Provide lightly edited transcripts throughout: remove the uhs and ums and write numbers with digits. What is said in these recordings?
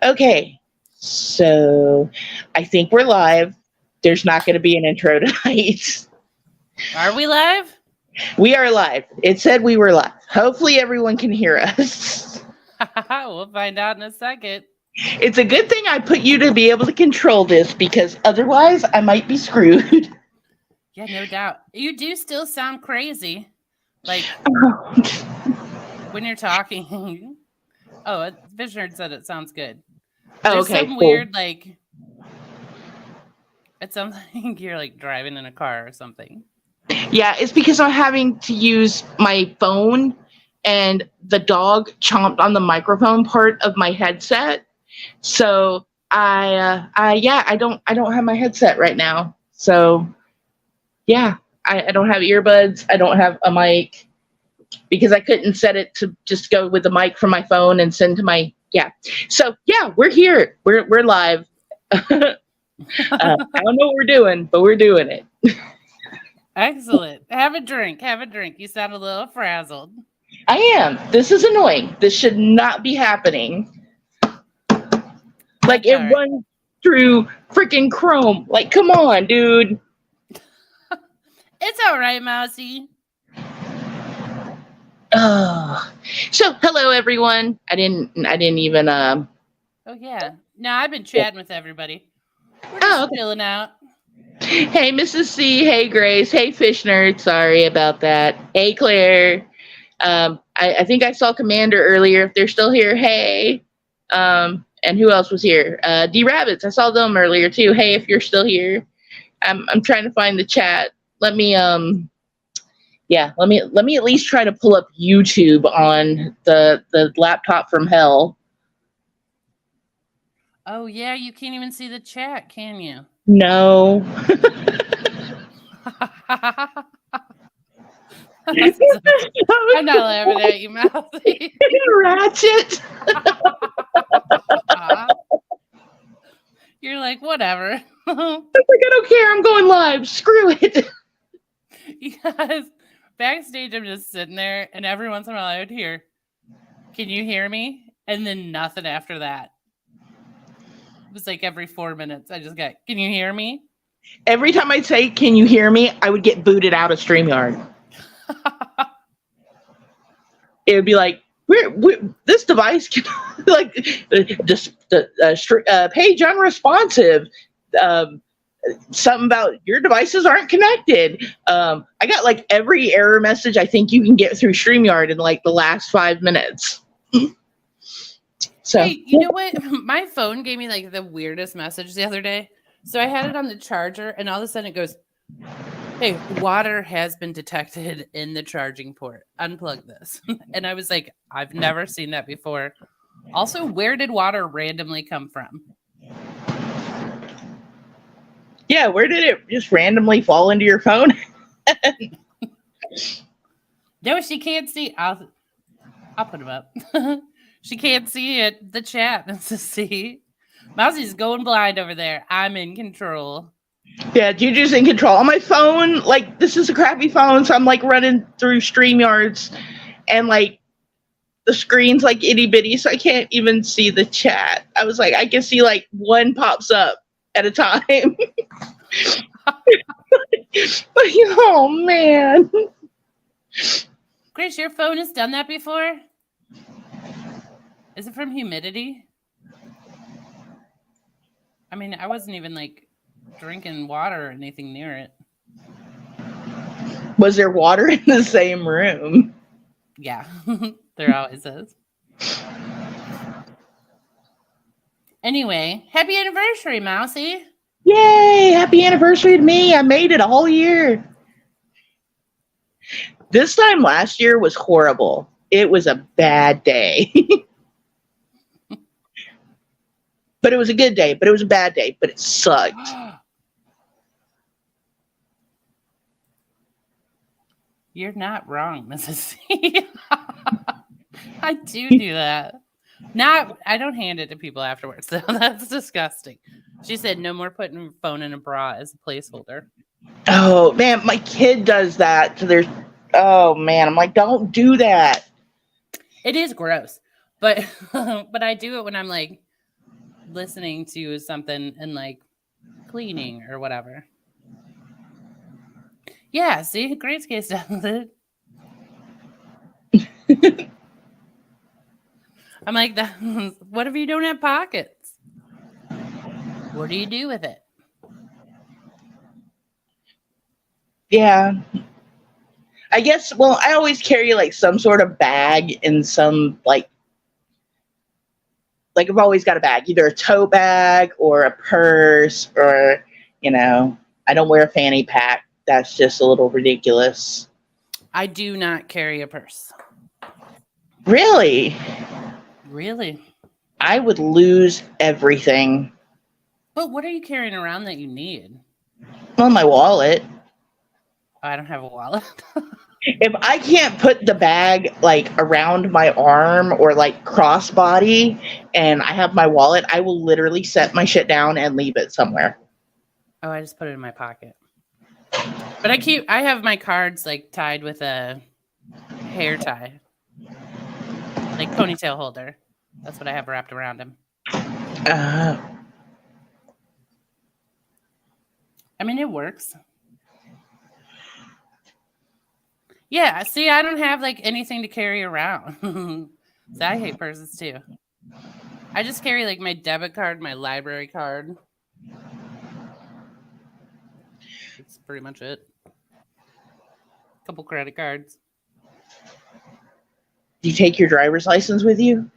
Okay, so I think we're live. There's not going to be an intro tonight. Are we live? We are live. It said we were live. Hopefully, everyone can hear us. We'll find out in a second. It's a good thing I put you to be able to control this because otherwise, I might be screwed. Yeah, no doubt. You do still sound crazy. Like when you're talking. Oh, Visionary said it sounds good. Oh, There's okay, some cool. weird, like, it sounds like you're like driving in a car or something. Yeah, it's because I'm having to use my phone, and the dog chomped on the microphone part of my headset. So I don't have my headset right now. So yeah, I don't have earbuds. I don't have a mic because I couldn't set it to just go with the mic from my phone and send to my yeah. So yeah, we're here. We're live. I don't know what we're doing, but we're doing it. Excellent. Have a drink. Have a drink. You sound a little frazzled. I am. This is annoying. This should not be happening. Like That's it all right. runs through freaking Chrome. Like, come on, dude. It's all right, Mousy. So hello everyone. I didn't even Oh, yeah. No, I've been chatting with everybody. We're just okay. chilling out. Hey Mrs. C, hey Grace, hey Fish Nerd, sorry about that. Hey Claire. I think I saw Commander earlier. If they're still here, hey. And who else was here? D Rabbits. I saw them earlier too. Hey, if you're still here. I'm trying to find the chat. Let me let me at least try to pull up YouTube on the laptop from hell. Oh, yeah. You can't even see the chat, can you? No. I'm not laughing at you, Mousy. Ratchet. You're like, whatever. Like, I don't care. I'm going live. Screw it. Yes. Backstage, I'm just sitting there, and every once in a while I would hear, "Can you hear me?" And then nothing after that. It was like every 4 minutes, I just got, "Can you hear me?" Every time I'd say, "Can you hear me?" I would get booted out of StreamYard. It would be like, this device can like page unresponsive. Something about your devices aren't connected. I got like every error message I think you can get through StreamYard in like the last 5 minutes. So hey, you know what? My phone gave me like the weirdest message the other day. So I had it on the charger, and all of a sudden it goes, "Hey, water has been detected in the charging port. Unplug this." And I was like, I've never seen that before. Also, where did water randomly come from? yeah, where did it just randomly fall into your phone? No, she can't see. I'll put them up. She can't see it. The chat to see. Mousy's going blind over there. I'm in control. Yeah, Juju's in control. On my phone, like, this is a crappy phone, so I'm, like, running through StreamYards, and, like, the screen's, like, itty-bitty, so I can't even see the chat. I was like, I can see, like, one pops up at a time. Oh, man. Grace, your phone has done that before? Is it from humidity? I mean, I wasn't even, like, drinking water or anything near it. Was there water in the same room? Yeah, there always is. Anyway, happy anniversary, Mousy. Yay! Happy anniversary to me. I made it a whole year. This time last year was horrible. It was a bad day. But it was a good day, but it was a bad day, but it sucked. You're not wrong, Mrs. C. I do that. I don't hand it to people afterwards, though. That's disgusting. She said no more putting your phone in a bra as a placeholder. Oh, man, my kid does that to their... Oh, man, I'm like, don't do that. It is gross, but I do it when I'm like listening to something and like cleaning or whatever. Yeah, see, great case downloaded. I'm like, what if you don't have pockets? What do you do with it? Yeah. I guess, well, I always carry like some sort of bag and some like I've always got a bag, either a tote bag or a purse or, I don't wear a fanny pack. That's just a little ridiculous. I do not carry a purse. Really? Really? I would lose everything. But what are you carrying around that you need? Well, my wallet. I don't have a wallet. If I can't put the bag like around my arm or like crossbody and I have my wallet, I will literally set my shit down and leave it somewhere. Oh, I just put it in my pocket. But I have my cards like tied with a hair tie. Like ponytail holder. That's what I have wrapped around him. I mean, it works. Yeah, see, I don't have like anything to carry around. So I hate purses too. I just carry like my debit card, my library card. That's pretty much it. A couple credit cards. Do you take your driver's license with you?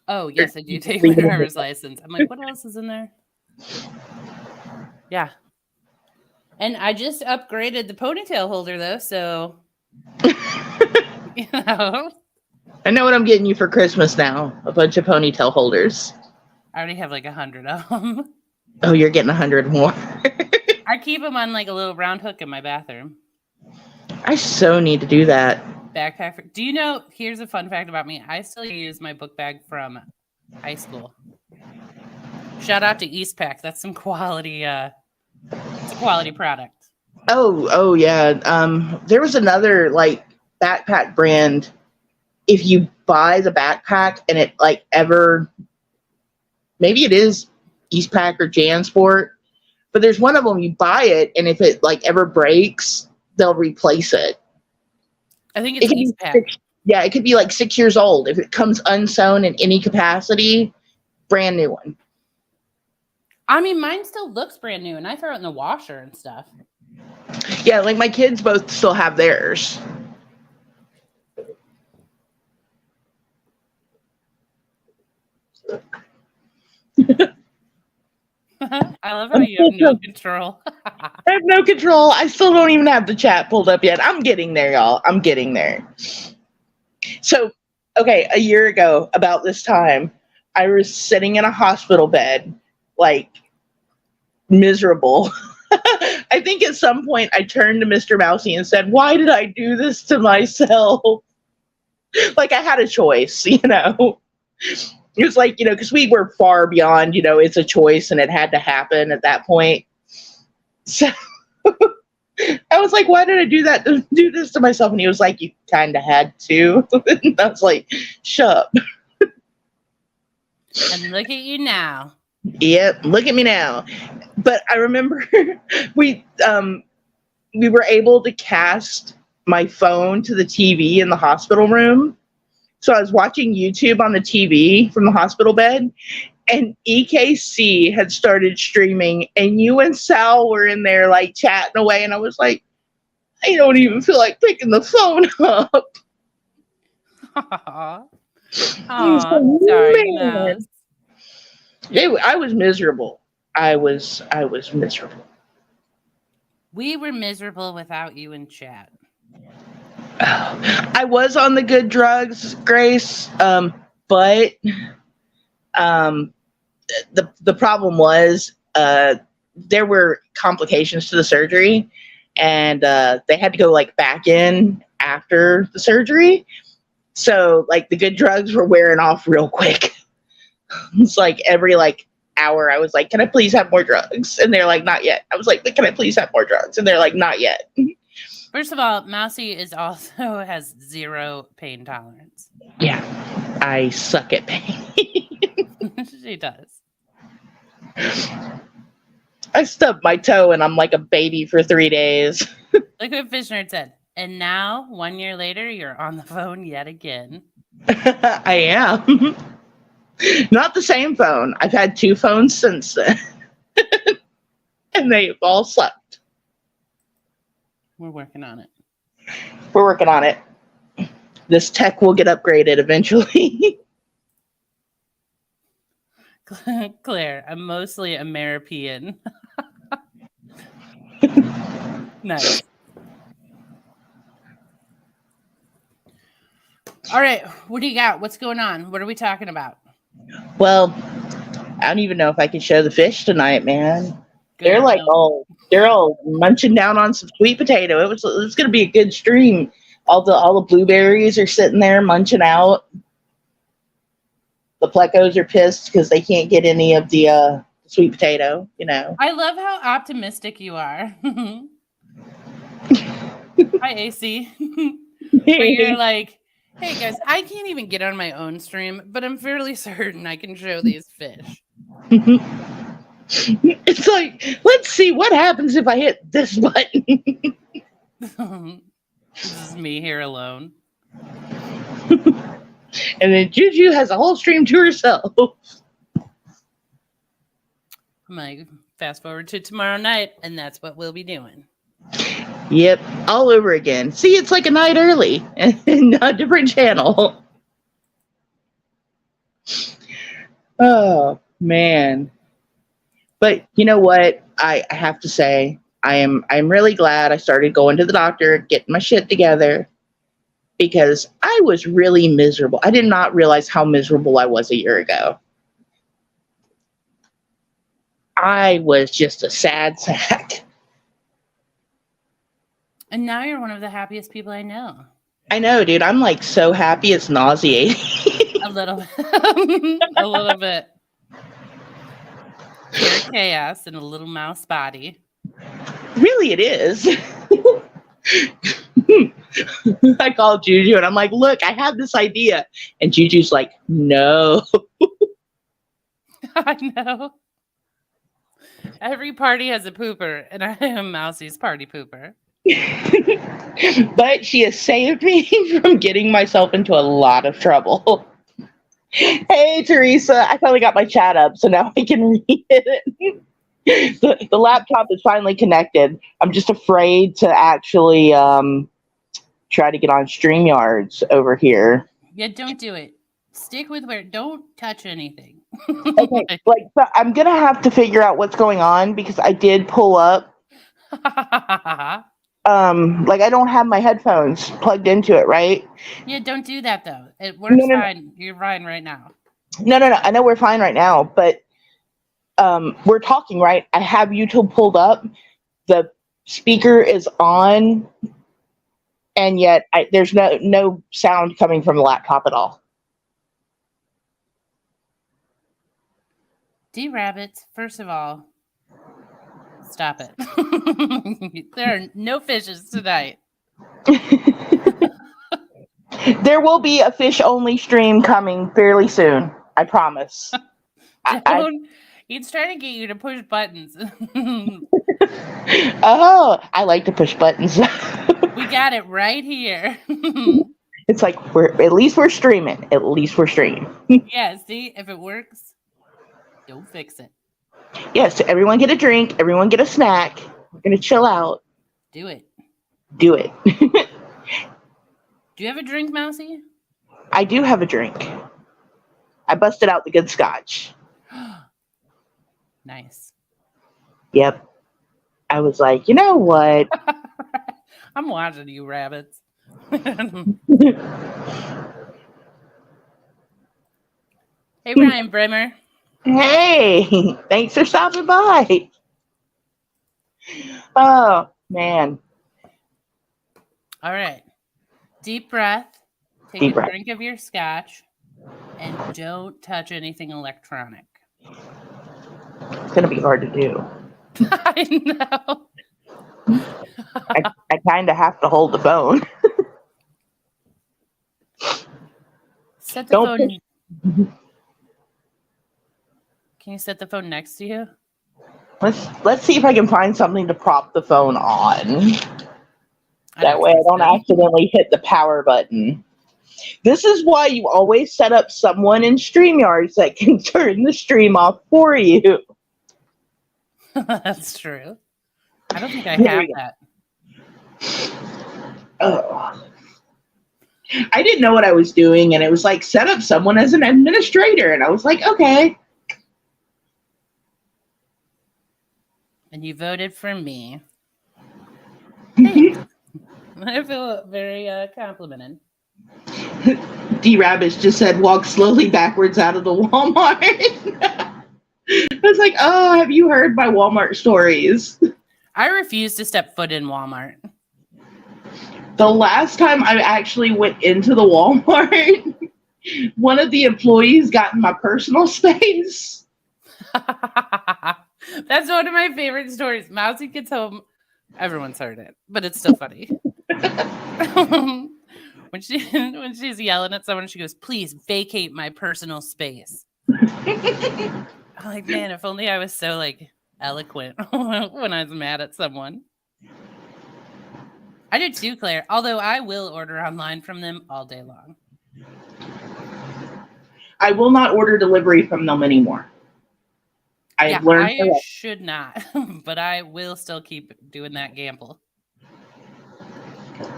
Oh, yes, I do take my driver's license. I'm like, what else is in there? Yeah. And I just upgraded the ponytail holder though, so I know what I'm getting you for Christmas now. A bunch of ponytail holders. I already have like 100 of them. Oh, you're getting 100 more. I keep them on like a little round hook in my bathroom. I so need to do that. Backpack. Do you know, here's a fun fact about me. I still use my book bag from high school. Shout out to Eastpak. That's some quality, it's a quality product. Oh yeah. There was another like backpack brand. If you buy the backpack and it like maybe it is Eastpak or JanSport, but there's one of them you buy it and if it like ever breaks, they'll replace it. I think it's Eastpak. Yeah, it could be like 6 years old. If it comes unsewn in any capacity, brand new one. I mean, mine still looks brand new and I throw it in the washer and stuff. Yeah, like my kids both still have theirs. I love how you have no control. I have no control. I still don't even have the chat pulled up yet. I'm getting there, y'all. I'm getting there. So, okay, a year ago, about this time, I was sitting in a hospital bed, like, miserable. I think at some point I turned to Mr. Mousy and said, why did I do this to myself? Like, I had a choice, It was like, because we were far beyond, it's a choice and it had to happen at that point. So I was like, why did I do this to myself? And he was like, you kind of had to. And I was like, shut up. And look at you now. Yep, look at me now. But I remember we were able to cast my phone to the TV in the hospital room. So I was watching YouTube on the TV from the hospital bed, and EKC had started streaming, and you and Sal were in there like chatting away, and I was like, I don't even feel like picking the phone up. Aww, sorry, Mouse. I was miserable. I was miserable. We were miserable without you in chat. I was on the good drugs, Grace, but the problem was there were complications to the surgery, and they had to go like back in after the surgery. So like the good drugs were wearing off real quick. It's like every like hour I was like, can I please have more drugs? And they're like, not yet. I was like, can I please have more drugs? And they're like, not yet. First of all, Mousy has zero pain tolerance. Yeah, I suck at pain. She does. I stubbed my toe and I'm like a baby for 3 days. Look what Fish Nerd said. And now, 1 year later, you're on the phone yet again. I am. Not the same phone. I've had 2 phones since then. And they've all sucked. We're working on it. We're working on it. This tech will get upgraded eventually. Claire, I'm mostly American. Nice. All right, what do you got? What's going on? What are we talking about? Well, I don't even know if I can show the fish tonight, man. Good They're like deal. they're all munching down on some sweet potato. It's gonna be a good stream. All the blueberries are sitting there munching out. The plecos are pissed because they can't get any of the sweet potato, you know. I love how optimistic you are. Hi, AC. Where you're like, hey guys, I can't even get on my own stream, but I'm fairly certain I can show these fish. It's like, let's see what happens if I hit this button. This is me here alone. And then Juju has a whole stream to herself. I'm like, fast forward to tomorrow night, and that's what we'll be doing. Yep, all over again. See, it's like a night early and a different channel. Oh, man. But you know what? I have to say, I'm really glad I started going to the doctor, getting my shit together, because I was really miserable. I did not realize how miserable I was a year ago. I was just a sad sack. And now you're one of the happiest people I know. I know, dude. I'm like so happy it's nauseating. A little a little bit. Pure chaos in a little mouse body. Really, it is. I called Juju and I'm like, look, I have this idea. And Juju's like, no. I know. Every party has a pooper, and I am Mousie's party pooper. But she has saved me from getting myself into a lot of trouble. Hey, Teresa, I finally got my chat up, so now I can read it. The laptop is finally connected. I'm just afraid to actually try to get on StreamYards over here. Yeah, don't do it. Stick with where. Don't touch anything. Okay, like so I'm gonna have to figure out what's going on because I did pull up. Like I don't have my headphones plugged into it, right? Yeah, don't do that though. It works fine. You're fine right now. No. I know we're fine right now, but we're talking, right? I have YouTube pulled up. The speaker is on, and yet there's no sound coming from the laptop at all. D-Rabbits, first of all, stop it. There are no fishes tonight. There will be a fish-only stream coming fairly soon. I promise. He's trying to get you to push buttons. Oh, I like to push buttons. We got it right here. It's like at least we're streaming. At least we're streaming. Yeah, see, if it works, don't fix it. Yes, so everyone get a drink. Everyone get a snack. We're gonna chill out. Do it. Do it. Do you have a drink, Mousy? I do have a drink. I busted out the good scotch. Nice. Yep. I was like, you know what? I'm watching you, rabbits. Hey, Ryan Brimmer. Hey, thanks for stopping by. Oh, man. All right. Deep breath. Take Deep a breath. drink of your scotch. And don't touch anything electronic. It's going to be hard to do. I know. I kind of have to hold the phone. Set the phone. Can you set the phone next to you? Let's see if I can find something to prop the phone on. I That don't way I trust don't it. accidentally hit the power button. This is why you always set up someone in StreamYards that can turn the stream off for you. That's true. I don't think I There have we that. go. Oh. I didn't know what I was doing, and it was like, set up someone as an administrator. And I was like, okay. And you voted for me. Thanks. I feel very complimented. D-Rabbits just said, walk slowly backwards out of the Walmart. I was like, oh, have you heard my Walmart stories? I refuse to step foot in Walmart. The last time I actually went into the Walmart, one of the employees got in my personal space. That's one of my favorite stories. Mousy gets home. Everyone's heard it, but it's still funny. when she's yelling at someone, she goes, "Please vacate my personal space." I'm like, man, if only I was so like eloquent when I was mad at someone. I do too, Claire. Although I will order online from them all day long. I will not order delivery from them anymore. I've learned. I should not, but I will still keep doing that gamble.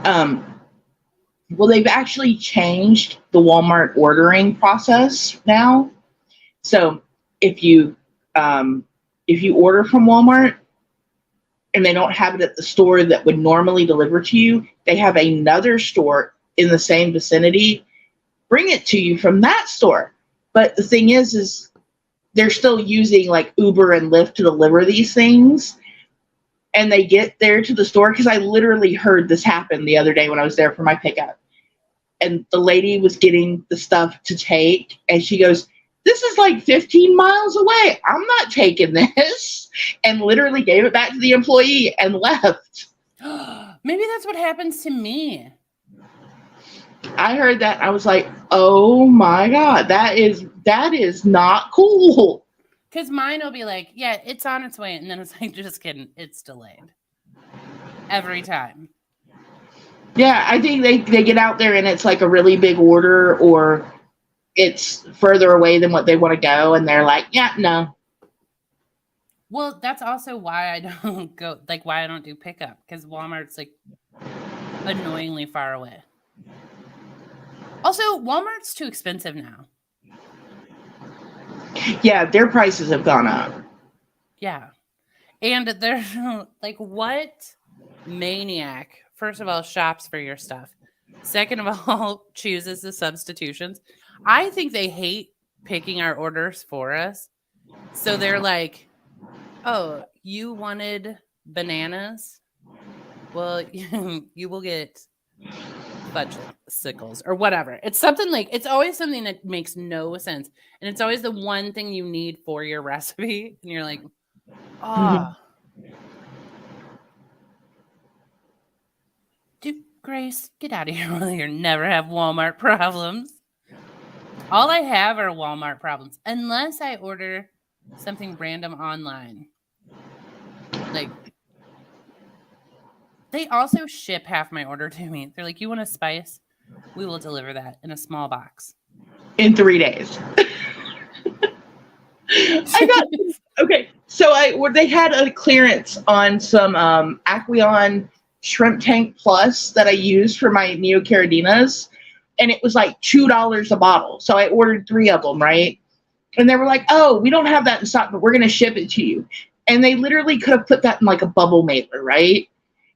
Well, they've actually changed the Walmart ordering process now. So if you order from Walmart and they don't have it at the store that would normally deliver to you, they have another store in the same vicinity bring it to you from that store. But the thing is they're still using like Uber and Lyft to deliver these things. And they get there to the store, because I literally heard this happen the other day when I was there for my pickup. And the lady was getting the stuff to take, and she goes, "This is like 15 miles away. I'm not taking this." And literally gave it back to the employee and left. Maybe that's what happens to me. I heard that. I was like, oh my God, that is not cool. Because mine will be like, yeah, it's on its way. And then it's like, just kidding. It's delayed. Every time. Yeah, I think they get out there and it's like a really big order, or it's further away than what they want to go. And they're like, yeah, no. Well, that's also why I don't go, like why I don't do pickup. Because Walmart's like annoyingly far away. Also, Walmart's too expensive now. Yeah, their prices have gone up. Yeah. And they're like, what maniac, first of all, shops for your stuff? Second of all, chooses the substitutions. I think they hate picking our orders for us. So they're like, oh, you wanted bananas? Well, you will get fudge sickles or whatever. It's something like, it's always something that makes no sense. And it's always the one thing you need for your recipe. And you're like, oh. Dude, Grace, get out of here with your never have Walmart problems. All I have are Walmart problems. Unless I order something random online. Like, they also ship half my order to me. They're like, you want a spice? We will deliver that in a small box. In 3 days. Okay. So they had a clearance on some Aqueon Shrimp Tank Plus that I used for my Neocaradinas. And it was like $2 a bottle. So I ordered 3 of them, right? And they were like, oh, we don't have that in stock, but we're going to ship it to you. And they literally could have put that in like a bubble mailer, right?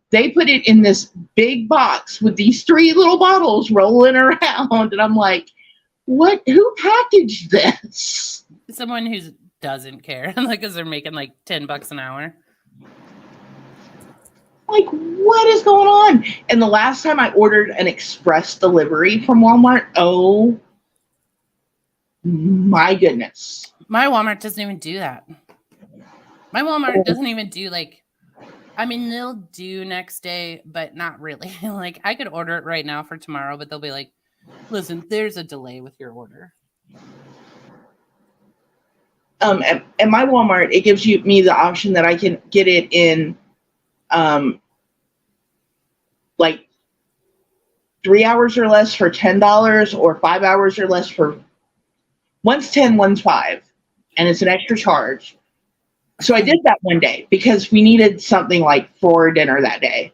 They put it in this big box with these 3 little bottles rolling around. And I'm like, what? Who packaged this? Someone who doesn't care, like, because they're making like $10 an hour. Like, what is going on? And the last time I ordered an express delivery from Walmart, oh my goodness. My Walmart doesn't even do that. My Walmart doesn't even do like, I mean, they'll do next day, but not really. Like, I could order it right now for tomorrow, but they'll be like, listen, there's a delay with your order. At my Walmart, it gives me the option that I can get it in um, like 3 hours or less for $10, or 5 hours or less for one's 10, one's 5, and it's an extra charge. So I did that one day because we needed something like for dinner that day,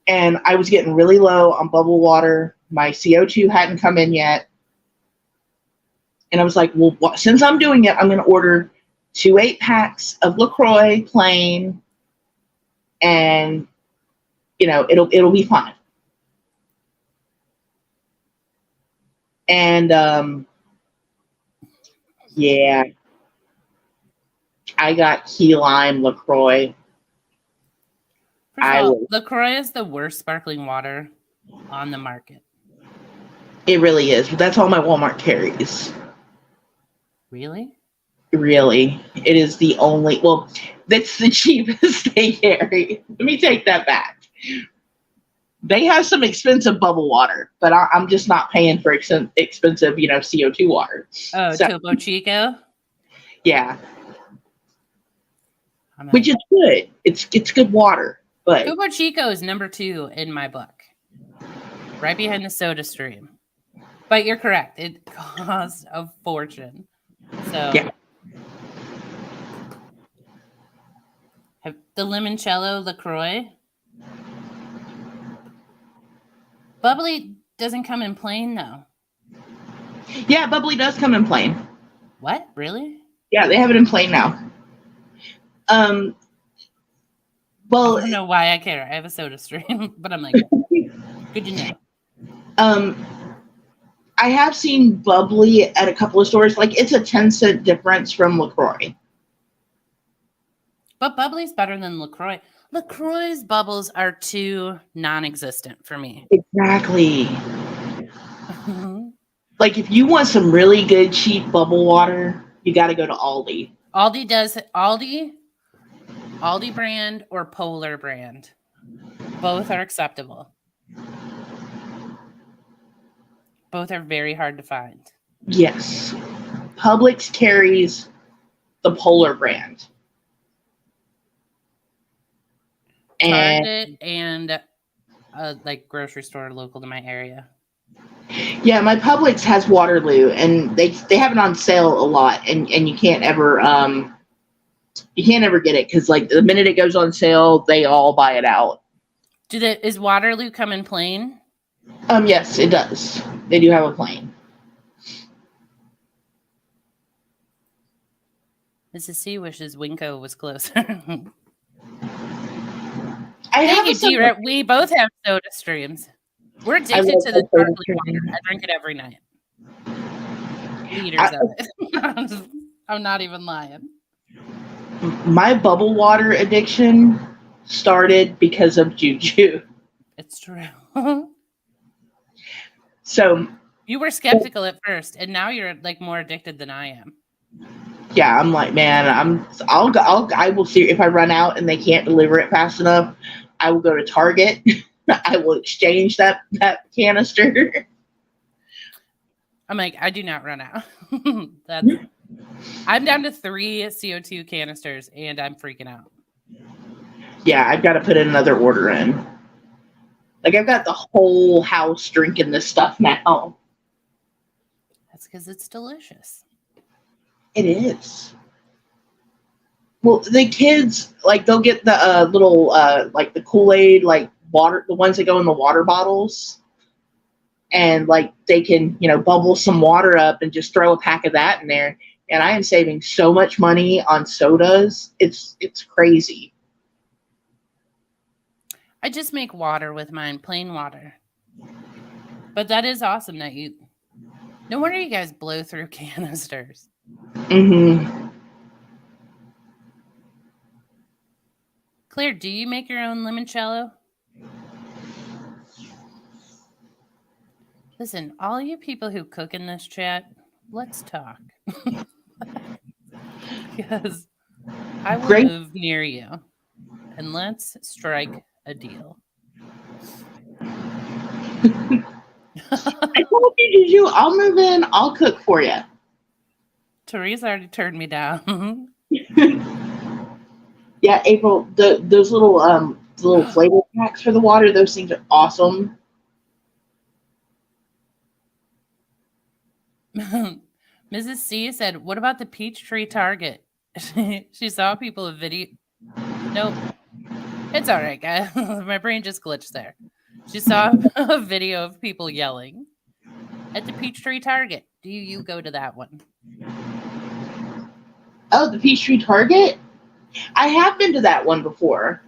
and I was getting really low on bubble water. My CO2 hadn't come in yet, and I was like, well, since I'm doing it, I'm going to order 2 8-packs of LaCroix plain, and it'll be fine. And yeah, I got key lime LaCroix. First of all, LaCroix is the worst sparkling water on the market. It really is, but that's all my Walmart carries. Really? Really, it is the only. Well, that's the cheapest they carry. Let me take that back. They have some expensive bubble water, but I'm just not paying for expensive, CO2 water. Oh, so, Topo Chico? Yeah. Which is good. It's good water. But Topo Chico is number 2 in my book. Right behind the Soda Stream. But you're correct. It costs a fortune. So yeah. Have the limoncello LaCroix. Bubbly doesn't come in plain, though. Yeah, Bubbly does come in plain. What? Really? Yeah, they have it in plain now. Well, I don't know why I care. I have a Soda Stream, but I'm like, good to know. I have seen Bubbly at a couple of stores. Like, it's a 10-cent difference from LaCroix. But Bubbly's better than LaCroix. LaCroix's bubbles are too non-existent for me. Exactly. Like, if you want some really good, cheap bubble water, you got to go to Aldi. Aldi brand or Polar brand. Both are acceptable. Both are very hard to find. Yes. Publix carries the Polar brand. Target and like grocery store local to my area. Yeah, my Publix has Waterloo, and they have it on sale a lot, and you can't ever get it because like the minute it goes on sale, they all buy it out. Is Waterloo come in plain? Yes, it does. They do have a plain. Mrs. C wishes Winco was closer. We both have Soda Streams. We're addicted to the sparkling water. I drink it every night. Liters of it. I'm not even lying. My bubble water addiction started because of Juju. It's true. So you were skeptical at first, and now you're like more addicted than I am. Yeah, I'm like, man, I will see if I run out and they can't deliver it fast enough. I will go to Target. I will exchange that canister. I'm like, I do not run out. I'm down to 3 CO2 canisters, and I'm freaking out. Yeah, I've got to put another order in. Like, I've got the whole house drinking this stuff now. That's because it's delicious. It is. Well, the kids, like, they'll get the little, like, the Kool-Aid, like, water, the ones that go in the water bottles. And, like, they can, bubble some water up and just throw a pack of that in there. And I am saving so much money on sodas. It's crazy. I just make water with mine, plain water. But that is awesome that you... No wonder you guys blow through canisters. Mm-hmm. Claire, do you make your own limoncello? Listen, all you people who cook in this chat, let's talk. Because I will move near you. And let's strike a deal. I told you, Juju, I'll move in. I'll cook for you. Teresa already turned me down. Yeah, April, those little flavor packs for the water, those things are awesome. Mrs. C said, "What about the Peachtree Target?" She saw people a video. Nope, it's all right, guys. My brain just glitched there. She saw a video of people yelling at the Peachtree Target. Do you go to that one? Oh, the Peachtree Target? I have been to that one before.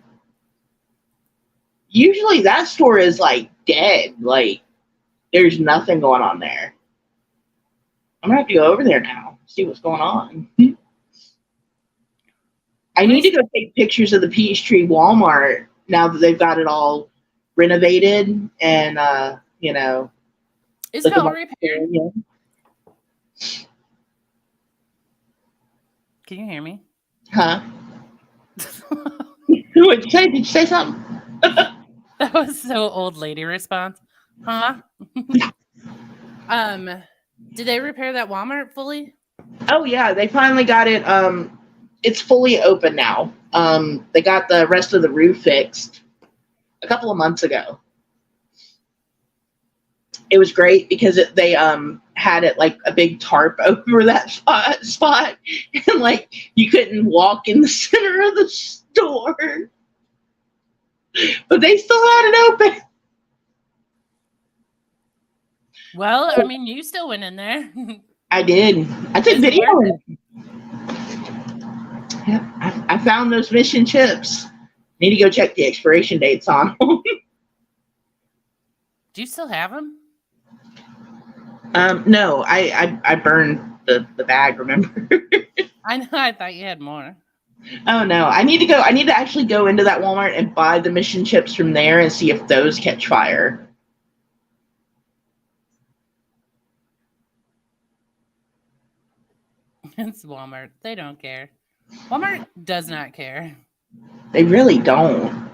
Usually that store is like dead. Like there's nothing going on there. I'm gonna have to go over there now, see what's going on. I need to go take pictures of the Peachtree Walmart now that they've got it all renovated and Is it all repaired? Yeah. Can you hear me? Huh? What'd you say? Did you say something? That was so old lady response. Huh? Did they repair that Walmart fully? Oh yeah, they finally got it. It's fully open now. They got the rest of the roof fixed a couple of months ago. It was great because they had it like a big tarp over that spot, and like you couldn't walk in the center of the store, but they still had it open. Well, I mean, you still went in there. I did. I took video. Yeah, I found those mission chips. Need to go check the expiration dates on them. Do you still have them? No, I burned the bag, remember? I know, I thought you had more. Oh no, I need to actually go into that Walmart and buy the mission chips from there and see if those catch fire. It's Walmart. They don't care. Walmart does not care. They really don't.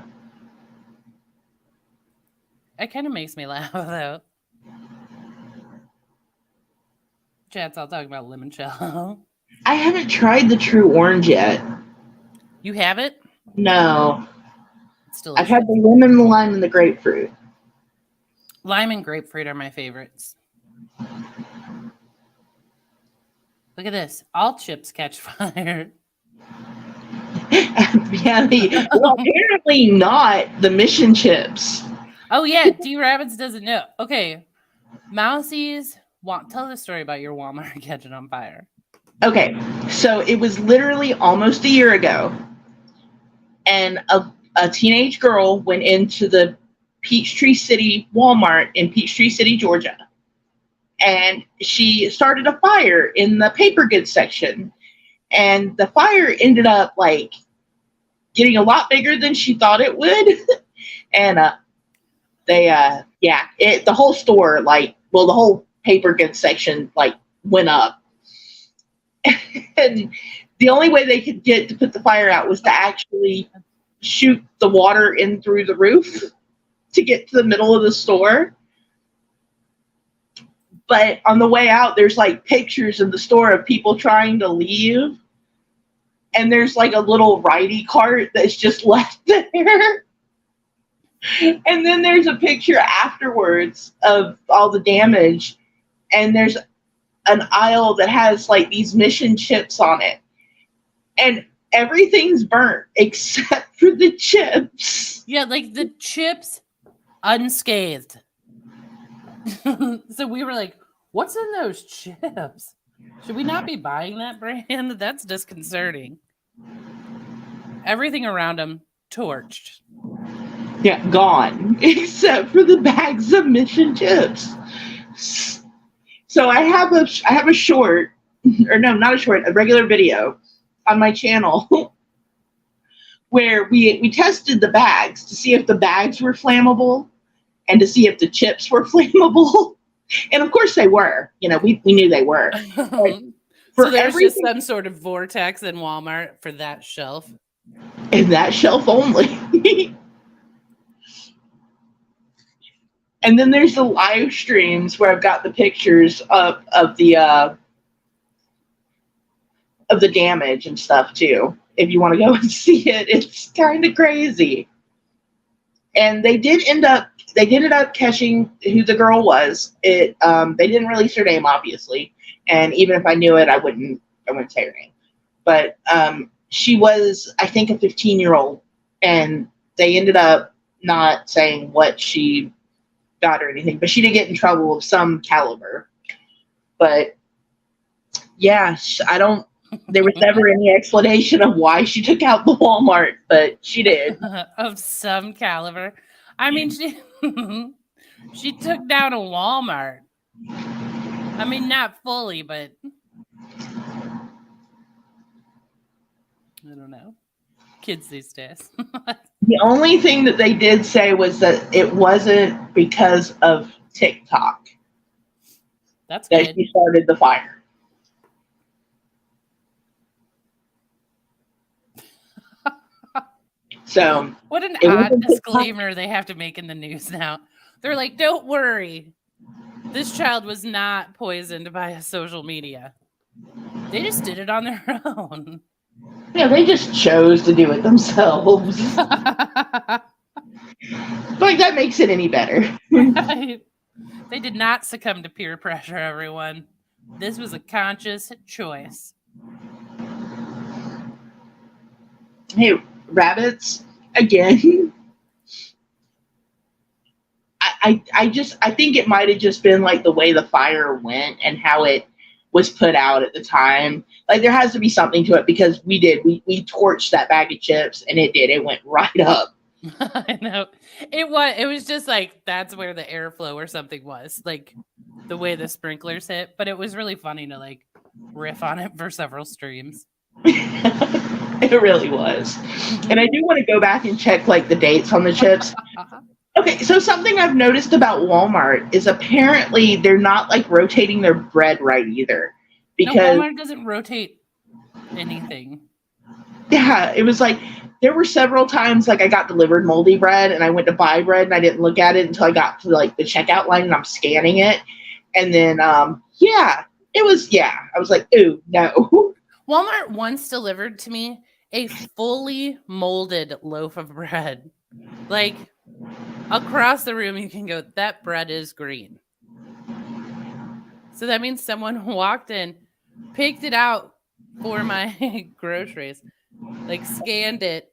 It kind of makes me laugh, though. Chat's all talking about limoncello. I haven't tried the true orange yet. You have it? No. It's delicious. I've had the lemon, the lime, and the grapefruit. Lime and grapefruit are my favorites. Look at this. All chips catch fire. Yeah, well, apparently not the mission chips. Oh, yeah. D. Rabbits doesn't know. Okay. Mousie's. Tell the story about your Walmart catching on fire. Okay. So it was literally almost a year ago. And a teenage girl went into the Peachtree City Walmart in Peachtree City, Georgia. And she started a fire in the paper goods section. And the fire ended up like getting a lot bigger than she thought it would. And the whole store, the whole paper goods section like went up. And the only way they could get to put the fire out was to actually shoot the water in through the roof to get to the middle of the store. But on the way out, there's like pictures in the store of people trying to leave. And there's like a little righty cart that's just left there. And then there's a picture afterwards of all the damage. And there's an aisle that has like these mission chips on it. And everything's burnt except for the chips. Yeah, like the chips unscathed. So we were like, what's in those chips? Should we not be buying that brand? That's disconcerting. Everything around them torched. Yeah, gone. Except for the bags of mission chips. So I have a short, or no, not a short, a regular video on my channel where we tested the bags to see if the bags were flammable and to see if the chips were flammable. And of course they were. We knew they were. So there's just some sort of vortex in Walmart for that shelf. And that shelf only. And then there's the live streams where I've got the pictures of the of the damage and stuff too. If you want to go and see it, it's kind of crazy. And they ended up catching who the girl was. They didn't release her name, obviously, and even if I knew it, I wouldn't say her name. But she was, I think, a 15-year-old, and they ended up not saying what she got or anything, but she did get in trouble of some caliber. But yeah, there was never any explanation of why she took out the Walmart, but she did. Of some caliber. I mean, she took down a Walmart. I mean, not fully, but I don't know. Kids these days. The only thing that they did say was that it wasn't because of TikTok That's that good. she started the fire. So What an it odd wasn't disclaimer they have to make in the news now. They're like, don't worry. This child was not poisoned by social media. They just did it on their own. Yeah, they just chose to do it themselves. Like, that makes it any better. Right. They did not succumb to peer pressure, everyone. This was a conscious choice. Hey, rabbits, again. I think it might have just been like the way the fire went and how it was put out at the time. Like, there has to be something to it, because we torched that bag of chips, and it went right up. I know. It was just like, that's where the airflow or something was, like the way the sprinklers hit. But it was really funny to like riff on it for several streams. It really was. And I do want to go back and check like the dates on the chips. Okay, so something I've noticed about Walmart is apparently they're not like rotating their bread right either. Because no, Walmart doesn't rotate anything. Yeah, it was like there were several times like I got delivered moldy bread and I went to buy bread and I didn't look at it until I got to like the checkout line and I'm scanning it. And then I was like, ooh, no. Walmart once delivered to me a fully molded loaf of bread. Like, across the room, you can go, that bread is green. So that means someone walked in, picked it out for my groceries, like scanned it.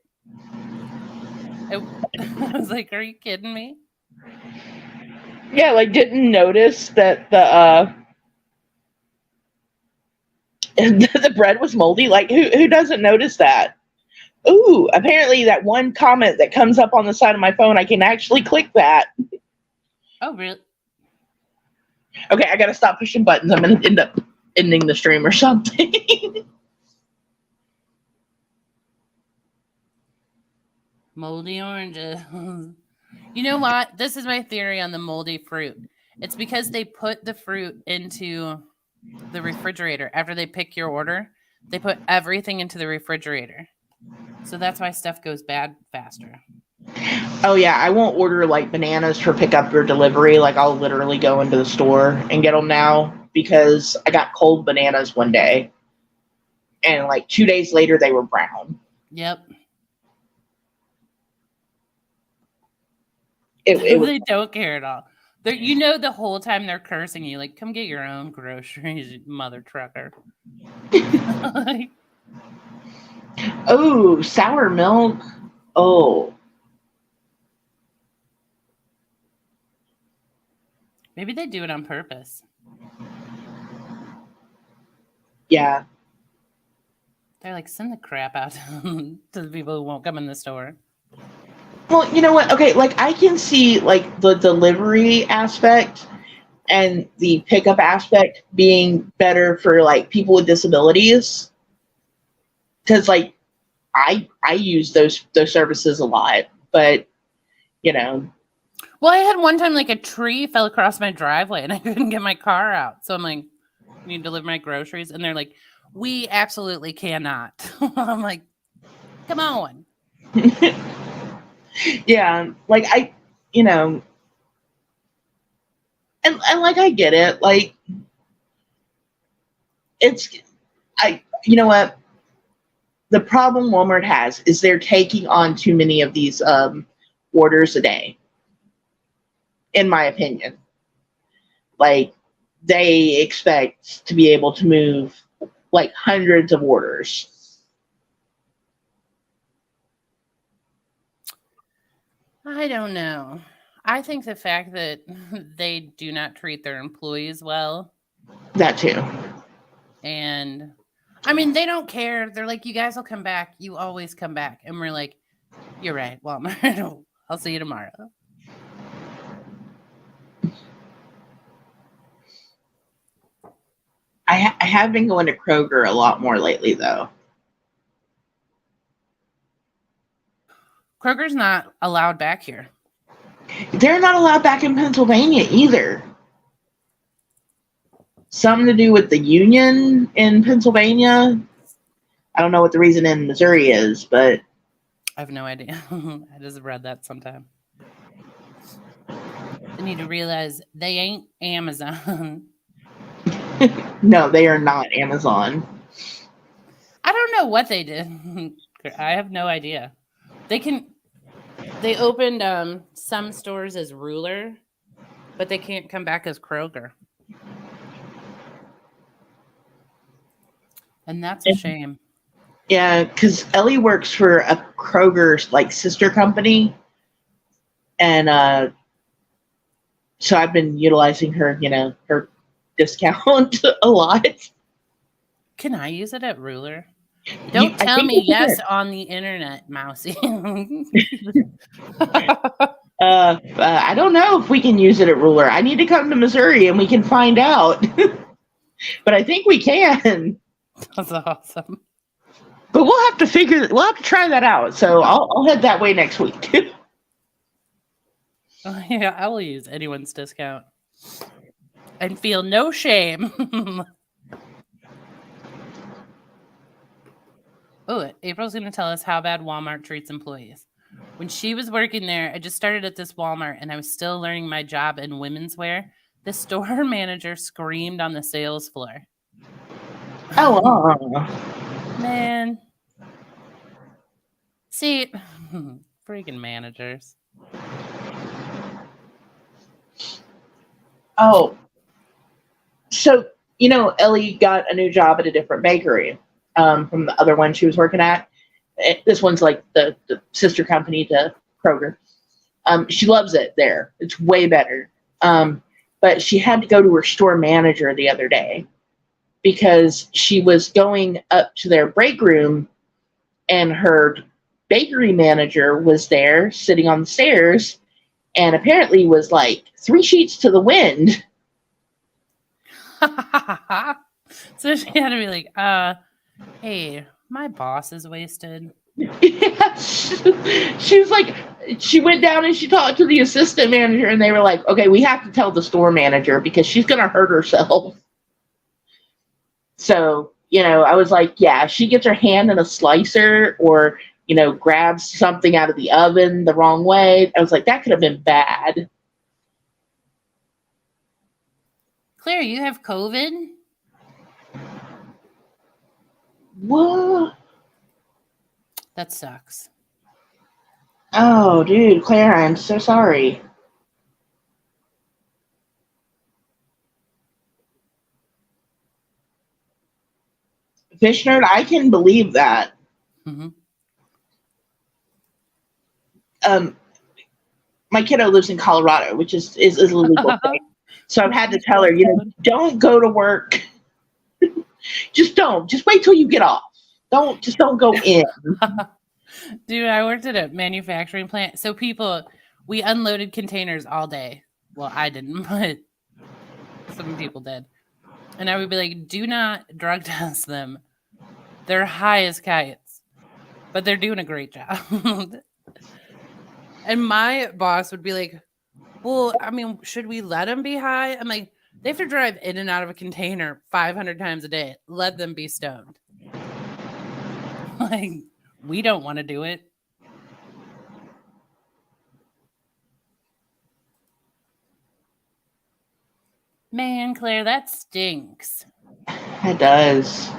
I was like, are you kidding me? Yeah, like didn't notice that the bread was moldy. Like, who doesn't notice that? Ooh, apparently that one comment that comes up on the side of my phone, I can actually click that. Oh, really? Okay, I gotta stop pushing buttons. I'm gonna end up ending the stream or something. Moldy oranges. You know what? This is my theory on the moldy fruit. It's because they put the fruit into the refrigerator after they pick your order. They put everything into the refrigerator. So that's why stuff goes bad faster. Oh yeah, I won't order like bananas for pickup or delivery. Like, I'll literally go into the store and get them now, because I got cold bananas one day and like 2 days later they were brown. Yep. It was, They don't care at all. You know, the whole time they're cursing you, like, come get your own groceries, you mother trucker. Like, oh, sour milk. Oh. maybe they do it on purpose. Yeah. They're like, send the crap out to the people who won't come in the store. Well, you know what? Okay, like I can see like the delivery aspect and the pickup aspect being better for like people with disabilities, because like I use those services a lot, but you know. Well, I had one time like a tree fell across my driveway and I couldn't get my car out. So I'm like, you need to deliver my groceries? And they're like, we absolutely cannot. I'm like, come on. Yeah, like and like I get it. Like, You know what? The problem Walmart has is they're taking on too many of these orders a day, in my opinion. Like, they expect to be able to move like hundreds of orders. I don't know. I think the fact that they do not treat their employees well, That too. and I mean, they don't care. They're like, you guys will come back. You always come back. And we're like, you're right, Walmart. I'll see you tomorrow. I have been going to Kroger a lot more lately, though. Kroger's not allowed back here. They're not allowed back in Pennsylvania either. Something to do with the union in Pennsylvania. I don't know what the reason in Missouri is, but I have no idea. I just read that sometime. They need to realize they ain't Amazon. no, they are not Amazon. I don't know what they did. I have no idea. They opened some stores as Ruler, but they can't come back as Kroger. And that's a shame. Yeah, because Ellie works for a Kroger's like sister company, and so I've been utilizing her, her discount a lot. Can I use it at Ruler? Don't tell me yes on the internet, Mousy. I don't know if we can use it at Ruler. I need to come to Missouri and we can find out. But I think we can. That's awesome. But we'll have to try that out. So I'll head that way next week. Yeah, I will use anyone's discount and feel no shame. Oh, April's going to tell us how bad Walmart treats employees. When she was working there, I just started at this Walmart and I was still learning my job in women's wear. The store manager screamed on the sales floor. Oh, man. See, freaking managers. Oh, so, Ellie got a new job at a different bakery from the other one she was working at. This one's like the sister company to Kroger. She loves it there. It's way better. But she had to go to her store manager the other day because she was going up to their break room and her bakery manager was there sitting on the stairs and apparently was like 3 sheets to the wind. So she had to be like, hey, my boss is wasted. Yeah, she was like, she went down and she talked to the assistant manager and they were like, okay, we have to tell the store manager because she's going to hurt herself. So, I was like, yeah, she gets her hand in a slicer or, grabs something out of the oven the wrong way. I was like, that could have been bad. Claire, you have COVID? What? That sucks. Oh, dude, Claire, I'm so sorry. Fish Nerd, I can believe that. Mm-hmm. My kiddo lives in Colorado, which is a legal thing. So I've had to tell her, don't go to work. Just don't. Just wait till you get off. Don't go in. Dude, I worked at a manufacturing plant. So we unloaded containers all day. Well, I didn't, but some people did. And I would be like, do not drug test them. They're high as kites, but they're doing a great job. And my boss would be like, well, I mean, should we let them be high? I'm like, they have to drive in and out of a container 500 times a day. Let them be stoned. Like, we don't want to do it. Man, Claire, that stinks. It does.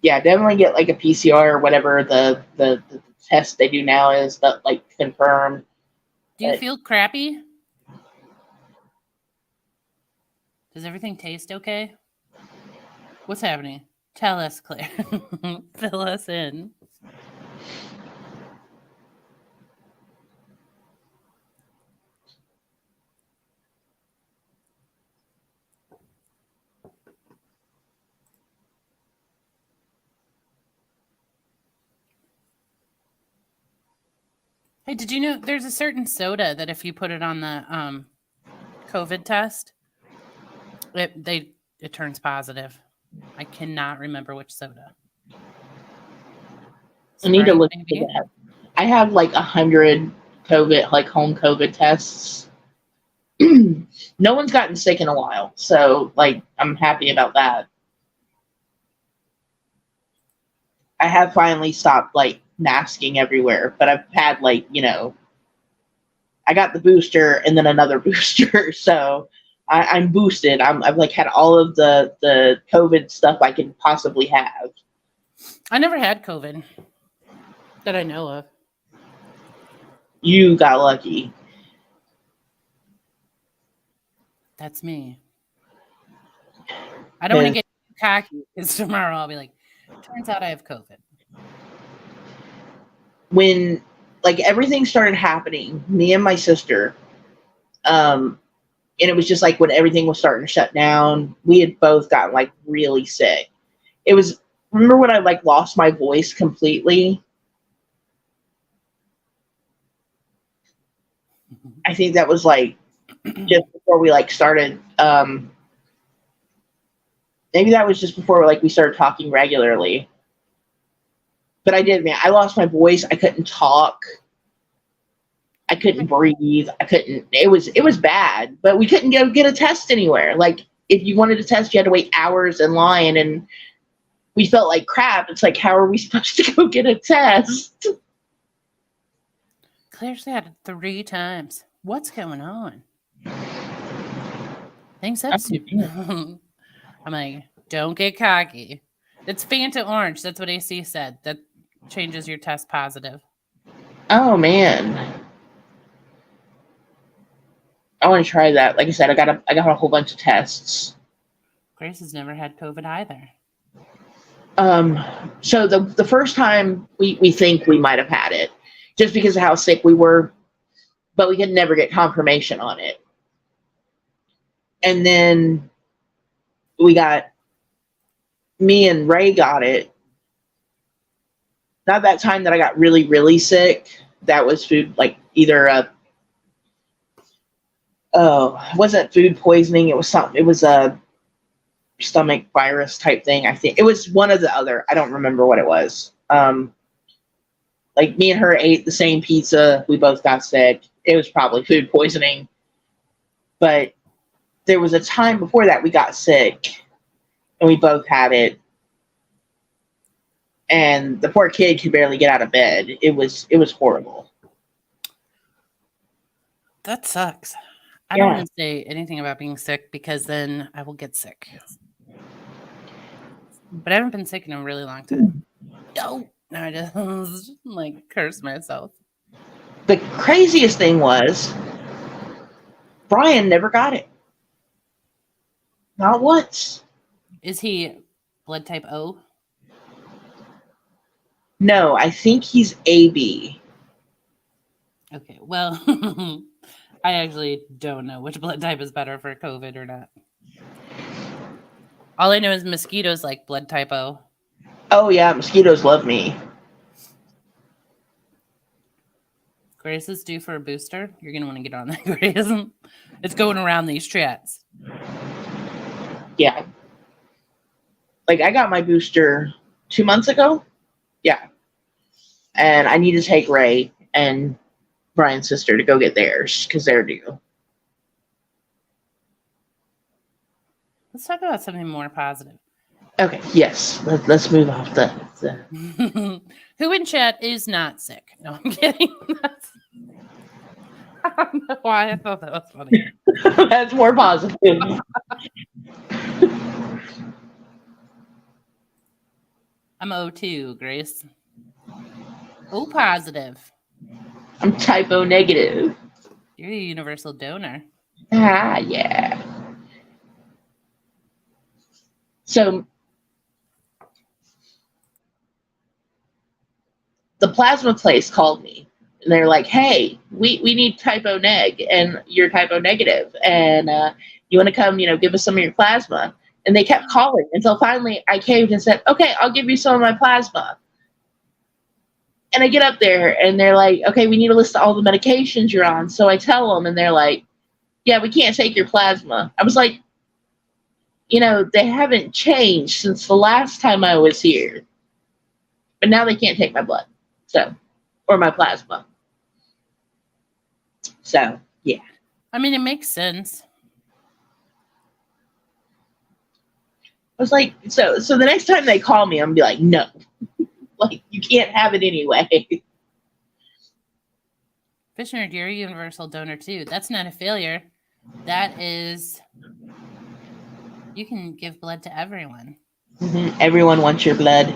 definitely get like a PCR or whatever the test they do now is that like confirmed. Do you feel crappy? Does everything taste okay? What's happening? Tell us, Claire. Fill us in. Hey, did you know there's a certain soda that if you put it on the COVID test, it turns positive. I cannot remember which soda. I need to Sprite, look maybe? into that. I have like 100 COVID, like home COVID tests. No one's gotten sick in a while, so like I'm happy about that. I have finally stopped like masking everywhere, but I've had like, I got the booster and then another booster, so I'm boosted. I've like had all of the COVID stuff I can possibly have. I never had COVID that I know of. You got lucky. That's me. I don't want to get cocky because tomorrow I'll be like, turns out I have COVID. When like everything started happening, me and my sister, and it was just like when everything was starting to shut down, we had both gotten like really sick. It was, remember when I like lost my voice completely? I think that was like just before we like started. Maybe that was just before like we started talking regularly. But I did, man. I lost my voice. I couldn't talk. I couldn't breathe. I couldn't. It was bad. But we couldn't go get a test anywhere. Like if you wanted a test, you had to wait hours in line, and we felt like crap. It's like, how are we supposed to go get a test? Claire's had it 3 times. What's going on? Things up soon. I'm like, don't get cocky. It's Fanta Orange. That's what AC said. That changes your test positive. Oh man, I want to try that. Like I said, I got a whole bunch of tests. Grace has never had COVID either. So the first time we think we might have had it, just because of how sick we were, but we could never get confirmation on it. And then me and Ray got it. Not that time that I got really, really sick. That was food, like either it wasn't food poisoning. It was something. It was a stomach virus type thing. I think it was one or the other. I don't remember what it was. Like me and her ate the same pizza. We both got sick. It was probably food poisoning. But there was a time before that we got sick, and we both had it. And the poor kid could barely get out of bed. It was horrible. That sucks. I don't want to say anything about being sick because then I will get sick. But I haven't been sick in a really long time. No, I just like curse myself. The craziest thing was Brian never got it. Not once. Is he blood type O? No, I think he's AB. Okay, well, I actually don't know which blood type is better for COVID or not. All I know is mosquitoes like blood type O. Oh, yeah, mosquitoes love me. Grace is due for a booster. You're going to want to get on that, Grace. It's going around these chats. Yeah. Like, I got my booster 2 months ago. Yeah. And I need to take Ray and Brian's sister to go get theirs because they're due. Let's talk about something more positive. Okay, yes. Let's move off the... Who in chat is not sick? No, I'm kidding. I don't know why I thought that was funny. That's more positive. I'm O2, Grace. O positive. I'm type O negative. You're a universal donor. Ah, yeah. So the plasma place called me and they're like, hey, we need type O neg and you're type O negative and you want to come, give us some of your plasma. And they kept calling until finally I caved and said, okay, I'll give you some of my plasma. And I get up there and they're like, okay, we need a list of all the medications you're on. So I tell them and they're like, yeah, we can't take your plasma. I was like, they haven't changed since the last time I was here. But now they can't take my blood. So, or my plasma. So, yeah. I mean, it makes sense. I was like, so the next time they call me, I'm gonna be like, no. Like, you can't have it anyway. Fish Nerd, you're a universal donor too. That's not a failure. That is, you can give blood to everyone. Mm-hmm. Everyone wants your blood.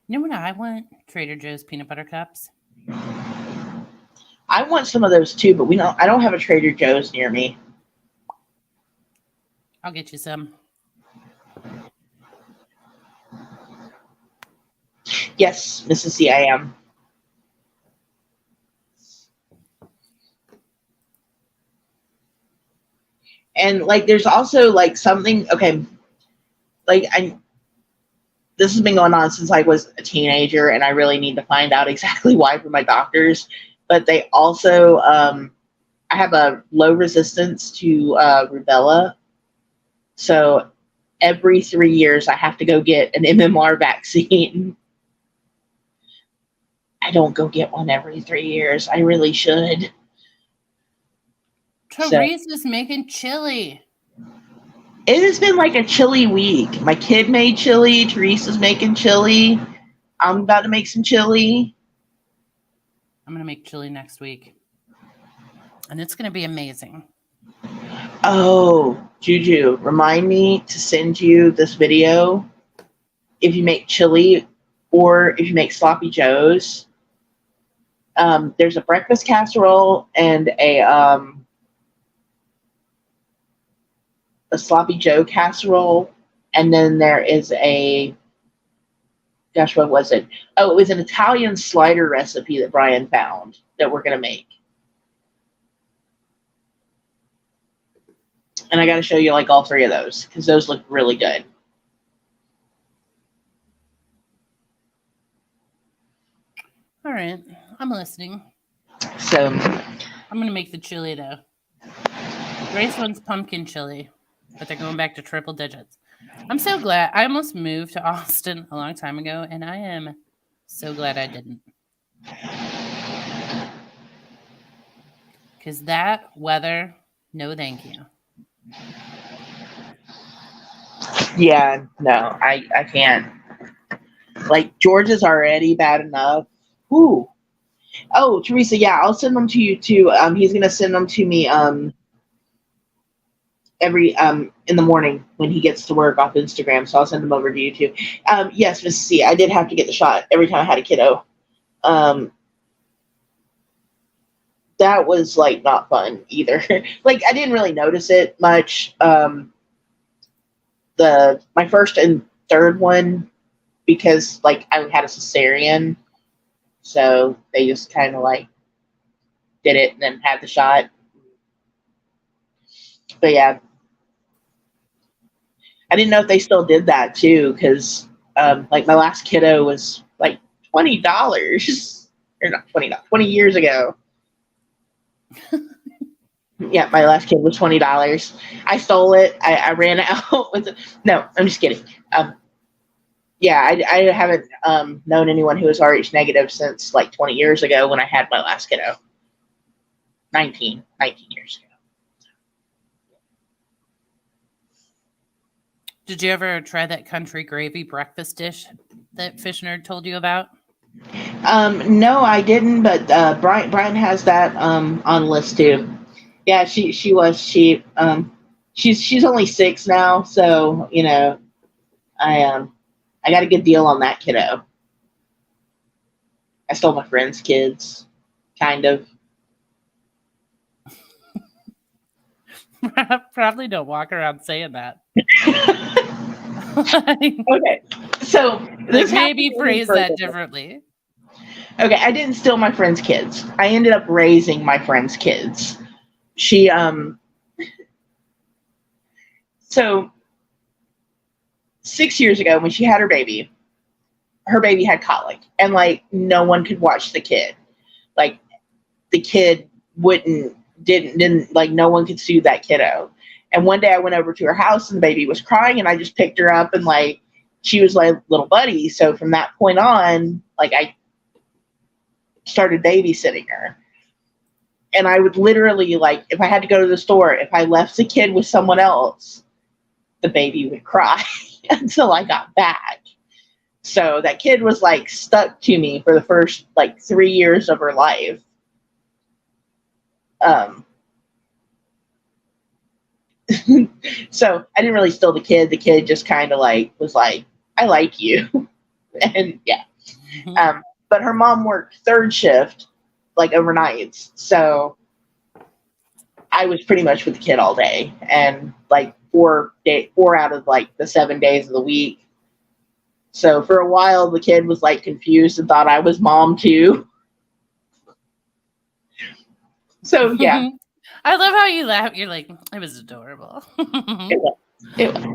You know what I want? Trader Joe's peanut butter cups. I want some of those too, but I don't have a Trader Joe's near me. I'll get you some. Yes, Mrs. C, I am. And like, there's also like something. Okay, like this has been going on since I was a teenager, and I really need to find out exactly why from my doctors. But they also, I have a low resistance to rubella, so every 3 years I have to go get an MMR vaccine. I don't go get one every 3 years. I really should. Therese is making chili. It has been like a chili week. My kid made chili. Teresa's making chili. I'm about to make some chili. I'm going to make chili next week. And it's going to be amazing. Oh, Juju, remind me to send you this video if you make chili or if you make sloppy joes. There's a breakfast casserole and a sloppy joe casserole, and then there is what was it? Oh, it was an Italian slider recipe that Brian found that we're going to make. And I got to show you like all three of those because those look really good. All right. I'm listening. So I'm going to make the chili though. Grace wants pumpkin chili, but they're going back to triple digits. I'm so glad. I almost moved to Austin a long time ago, and I am so glad I didn't. Because that weather, no thank you. yeah, no, I can't. Like, Georgia's already bad enough. Ooh. Oh, Teresa, yeah, I'll send them to you too. He's gonna send them to me every in the morning when he gets to work off Instagram, so I'll send them over to you too. Yes, Mrs. C, I did have to get the shot every time I had a kiddo. That was like not fun either. Like, I didn't really notice it much. My first and third one, because like I had a cesarean, so they just kind of like did it and then had the shot. But yeah, I didn't know if they still did that too, because like my last kiddo was like $20 or not $20 years ago. Yeah, my last kid was $20. I stole it. I ran out with it. No, I'm just kidding. Yeah, I haven't known anyone who was Rh negative since like 20 years ago when I had my last kiddo. 19 years ago. Did you ever try that country gravy breakfast dish that Fish Nerd told you about? No, I didn't, but Brian has that on list too. Yeah, she was cheap. She's only 6 now, so I got a good deal on that kiddo. I stole my friend's kids, kind of. Probably don't walk around saying that. Okay, so this Maybe happened phrase that differently. Okay, I didn't steal my friend's kids. I ended up raising my friend's kids. She so 6 years ago when she had her baby had colic, and like no one could watch the kid. Like the kid wouldn't didn't like no one could soothe that kiddo. And one day I went over to her house and the baby was crying, and I just picked her up, and like she was like little buddy. So from that point on, like I started babysitting her. And I would literally, like, if I had to go to the store, if I left the kid with someone else, the baby would cry until I got back. So that kid was like stuck to me for the first like 3 years of her life. Um, so I didn't really steal the kid. The kid just kind of like was like, I like you. And yeah. But her mom worked third shift, like overnights. So I was pretty much with the kid all day, and like 4 out of like the 7 days of the week. So for a while, the kid was like confused and thought I was mom too. So yeah, I love how you laugh. You're like, it was adorable. it was. It was.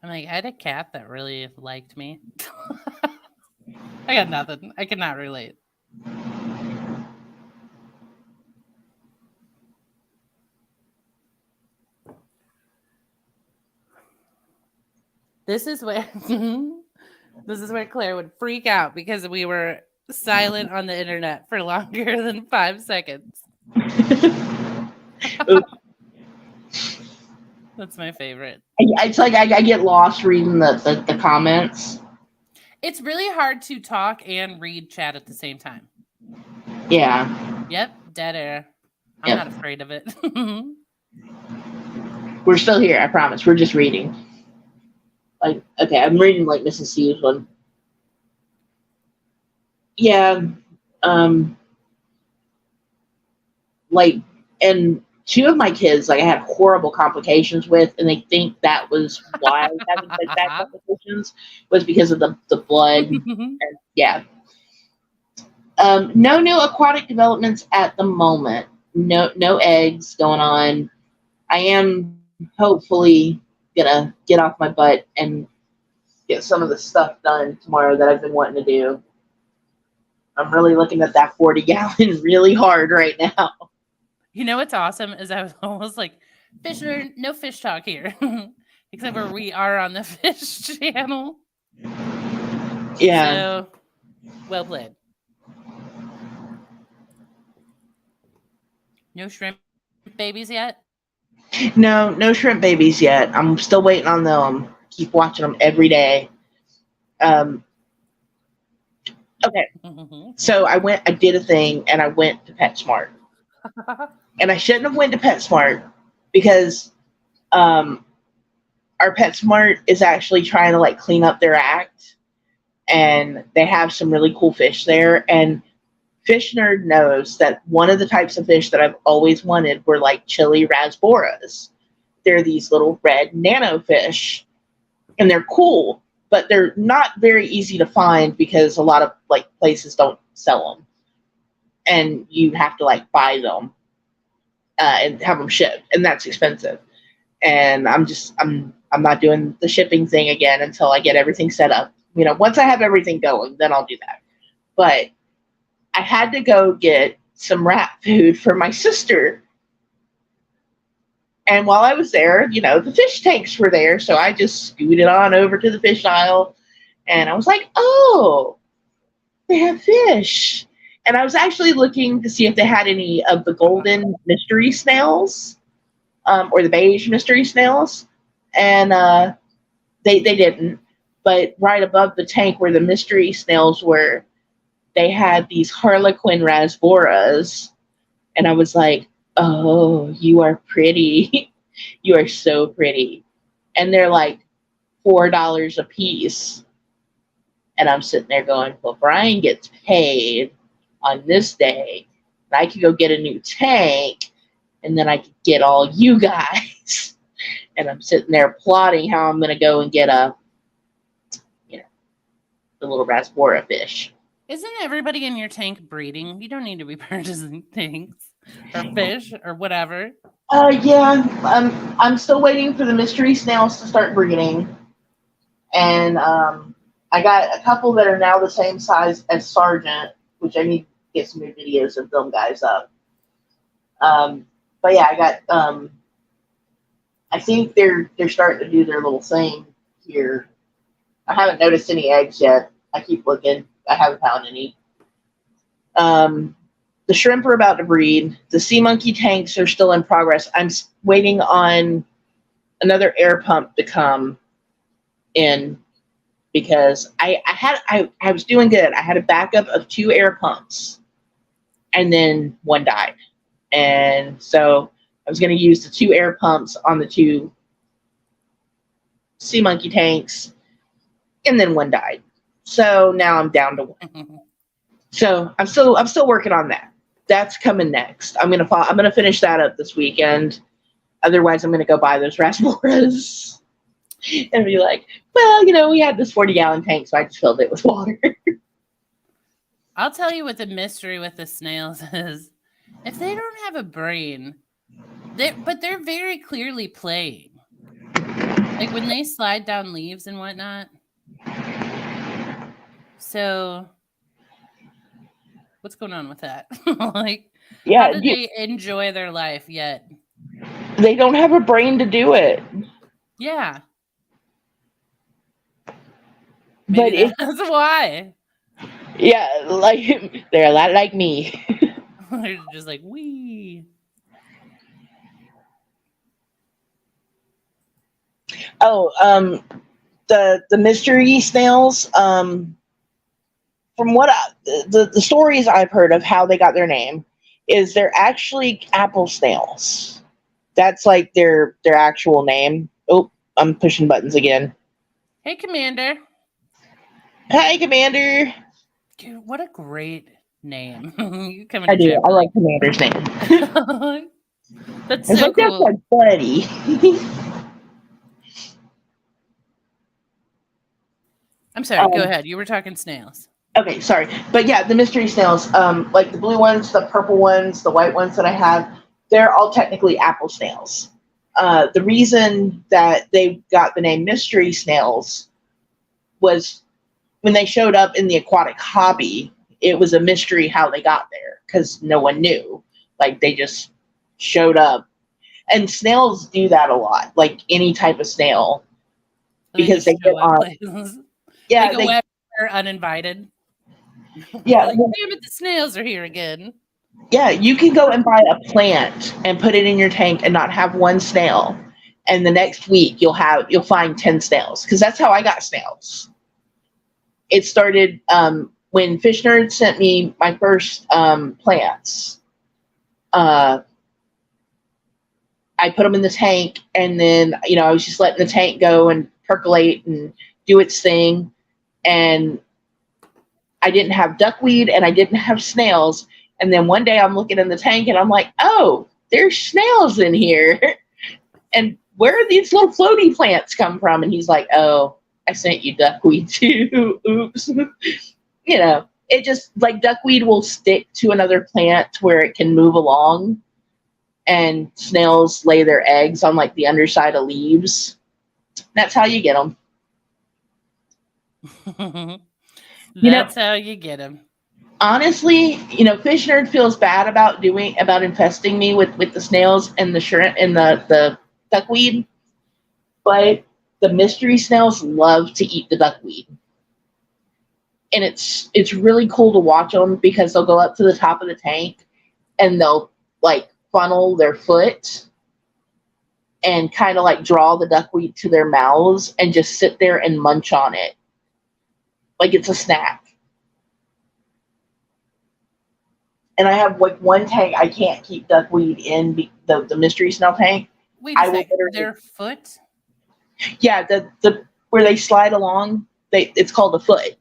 I'm like, I had a cat that really liked me. I got nothing. I cannot relate. This is where Claire would freak out because we were silent on the internet for longer than 5 seconds. That's my favorite. It's like I get lost reading the comments. It's really hard to talk and read chat at the same time. Yeah. Yep, dead air. I'm not afraid of it. We're still here, I promise. We're just reading. Like, okay, I'm reading like Mrs. C's one. Yeah. Like, and 2 of my kids, like I had horrible complications with, and they think that was why I was having such bad complications, was because of the blood. And, yeah. No new aquatic developments at the moment. No eggs going on. I am hopefully gonna get off my butt and get some of the stuff done tomorrow that I've been wanting to do. I'm really looking at that 40-gallon really hard right now. You know what's awesome is I was almost like, Fisher, no fish talk here. Except where we are on the fish channel. Yeah. So, well played. No shrimp babies yet? No shrimp babies yet. I'm still waiting on them. Keep watching them every day. Okay. So I did a thing, and I went to PetSmart. And I shouldn't have went to PetSmart because our PetSmart is actually trying to like clean up their act, and they have some really cool fish there. And Fish Nerd knows that one of the types of fish that I've always wanted were like chili rasboras. They're these little red nano fish, and they're cool, but they're not very easy to find because a lot of like places don't sell them, and you have to like buy them and have them shipped, and that's expensive. And I'm not doing the shipping thing again until I get everything set up. Once I have everything going, then I'll do that. But I had to go get some rat food for my sister. And while I was there, the fish tanks were there. So I just scooted on over to the fish aisle, and I was like, oh, they have fish. And I was actually looking to see if they had any of the golden mystery snails, or the beige mystery snails. And they didn't. But right above the tank where the mystery snails were, they had these Harlequin rasboras, and I was like, "Oh, you are pretty. You are so pretty." And they're like $4 a piece. And I'm sitting there going, "Well, Brian gets paid on this day. And I could go get a new tank, and then I could get all you guys." And I'm sitting there plotting how I'm going to go and get you know, the little rasbora fish. Isn't everybody in your tank breeding? You don't need to be purchasing things or fish or whatever. Yeah, I'm still waiting for the mystery snails to start breeding, and I got a couple that are now the same size as Sergeant, which I need to get some new videos of them guys up. But yeah, I got. I think they're starting to do their little thing here. I haven't noticed any eggs yet. I keep looking. I haven't found any. The shrimp are about to breed. The sea monkey tanks are still in progress. I'm waiting on another air pump to come in because I was doing good. I had a backup of 2 air pumps, and then one died. And so I was going to use the 2 air pumps on the 2 sea monkey tanks, and then one died. So now I'm down to 1. So I'm still working on that. That's coming next. I'm gonna finish that up this weekend. Otherwise, I'm gonna go buy those rasboras and be like, well, we had this 40-gallon tank, so I just filled it with water. I'll tell you what the mystery with the snails is. If they don't have a brain, but they're very clearly playing. Like when they slide down leaves and whatnot. So what's going on with that? Like, how do they enjoy their life yet? They don't have a brain to do it. Yeah. Maybe that's why. Yeah, like they're a lot like me. They're just like, wee. Oh, the mystery snails. From what the stories I've heard of how they got their name is they're actually apple snails. That's like their actual name. Oh, I'm pushing buttons again. Hey, Commander. Hi, Commander. Dude, what a great name. You come I do. I like Commander's name. That's so cool. That's like buddy. I'm sorry. Go ahead. You were talking snails. Okay, sorry. But yeah, the mystery snails, like the blue ones, the purple ones, the white ones that I have, they're all technically apple snails. The reason that they got the name mystery snails was when they showed up in the aquatic hobby, it was a mystery how they got there because no one knew. Like they just showed up. And snails do that a lot, like any type of snail. Because they get on. Yeah, like they're uninvited. Yeah. Like, damn it, the snails are here again. Yeah, you can go and buy a plant and put it in your tank and not have one snail. And the next week you'll find 10 snails. Because that's how I got snails. It started when Fish Nerd sent me my first plants. I put them in the tank, and then I was just letting the tank go and percolate and do its thing. And I didn't have duckweed and I didn't have snails. And then one day I'm looking in the tank and I'm like, oh, there's snails in here. And where are these little floaty plants come from? And he's like, oh, I sent you duckweed too. Oops. It just like duckweed will stick to another plant where it can move along. And snails lay their eggs on like the underside of leaves. That's how you get them. That's how you get them. Honestly, Fish Nerd feels bad about infesting me with the snails and the shrimp and the duckweed, but the mystery snails love to eat the duckweed, and it's really cool to watch them because they'll go up to the top of the tank and they'll like funnel their foot and kind of like draw the duckweed to their mouths and just sit there and munch on it like it's a snack. and I have like one tank I can't keep duckweed in the mystery snail tank. Wait a I will sec. literally, Their foot? yeah, the where they slide along, it's called a foot.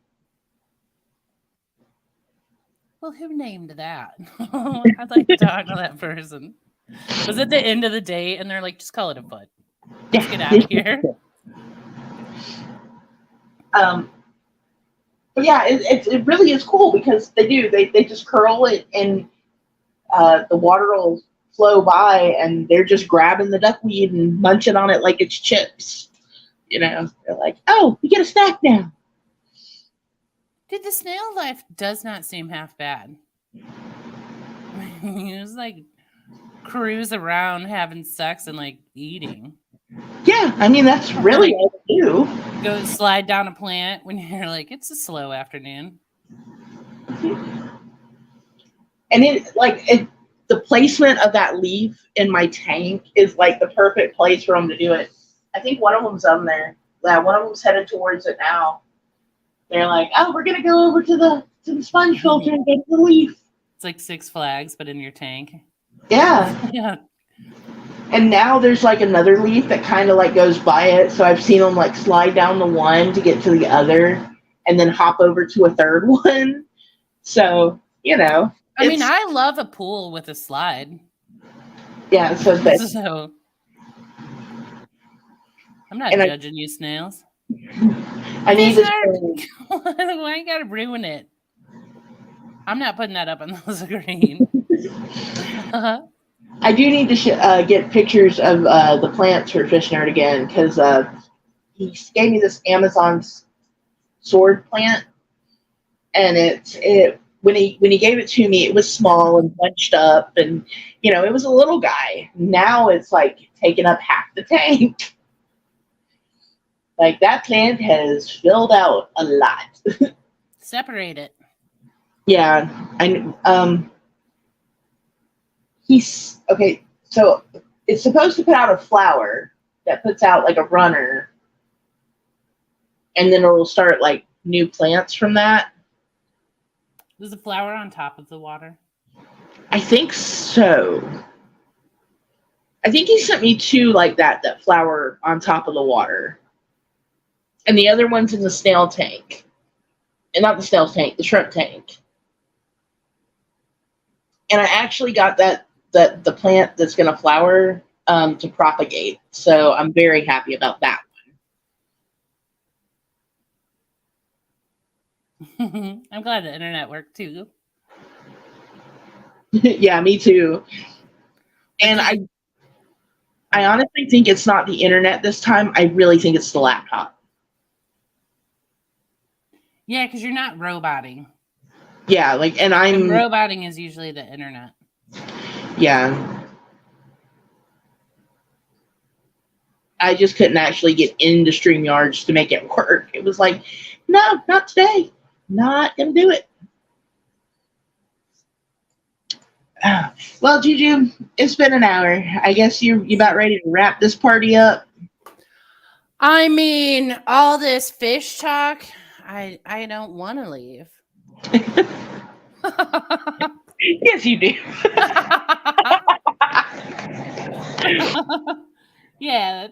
Well, who named that? I'd like to talk to that person. Was it the end of the day and they're like, just call it a foot. Let's get out of here. But yeah, it really is cool because they just curl it and the water will flow by and they're just grabbing the duckweed and munching on it like it's chips. They're like, oh, you get a snack now. Dude, the snail life does not seem half bad. You just like cruise around having sex and like eating. Yeah, I mean that's really all they do. Go slide down a plant when you're like, it's a slow afternoon. And the placement of that leaf in my tank is like the perfect place for them to do it. I think one of them's on there. Yeah, one of them's headed towards it now. They're like, oh, we're gonna go over to the sponge filter and get the leaf. It's like Six Flags, but in your tank. Yeah. Yeah. And now there's like another leaf that kind of like goes by it. So I've seen them like slide down the one to get to the other and then hop over to a third one. So, I mean, I love a pool with a slide. Yeah, so I'm not judging you, snails. I need to. Why you gotta ruin it? I'm not putting that up on the screen. I do need to get pictures of the plants for Fish Nerd again because he gave me this Amazon sword plant, and it when he gave it to me, it was small and bunched up, and it was a little guy. Now it's like taking up half the tank. Like that plant has filled out a lot. Separate it. Yeah, he's okay. So it's supposed to put out a flower that puts out like a runner, and then it'll start like new plants from that. Is the flower on top of the water? I think so. I think he sent me two like that flower on top of the water, and the other one's in the snail tank, and not the snail tank, the shrimp tank. And I actually got the plant that's going to flower to propagate. So I'm very happy about that one. I'm glad the internet worked too. Yeah, me too. And I honestly think it's not the internet this time. I really think it's the laptop. Yeah, because you're not roboting. Yeah, and roboting is usually the internet. Yeah. I just couldn't actually get into StreamYards to make it work. It was like, no, not today. Not gonna do it. Well, Juju, it's been an hour. I guess you about ready to wrap this party up. I mean, all this fish talk, I don't want to leave. Yes, you do. Yeah.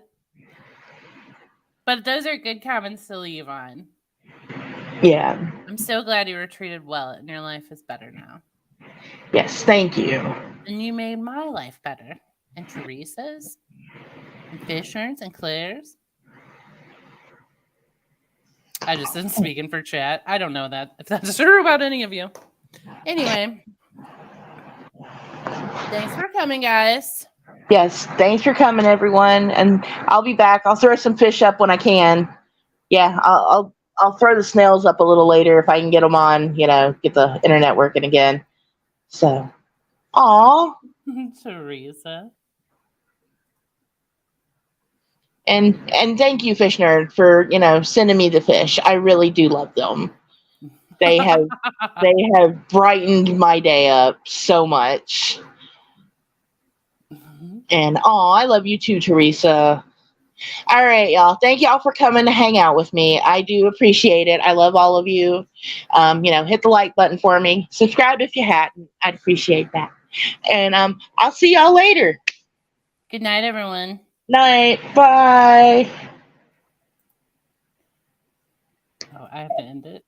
But those are good comments to leave on. Yeah. I'm so glad you were treated well and your life is better now. Yes, thank you. And you made my life better. And Teresa's. And Fisher's and Claire's. I just am speaking for chat. I don't know if that's true about any of you. Anyway. Thanks for coming, guys. Yes, thanks for coming, everyone. And I'll be back. I'll throw some fish up when I can. Yeah, I'll throw the snails up a little later if I can get them on, get the internet working again. So, aw. Teresa. And thank you, Fish Nerd, for, sending me the fish. I really do love them. They have brightened my day up so much. And I love you too, Teresa. All right, y'all. Thank y'all for coming to hang out with me. I do appreciate it. I love all of you. Hit the like button for me. Subscribe if you hadn't. I'd appreciate that. And I'll see y'all later. Good night, everyone. Night. Bye. Oh, I have to end it.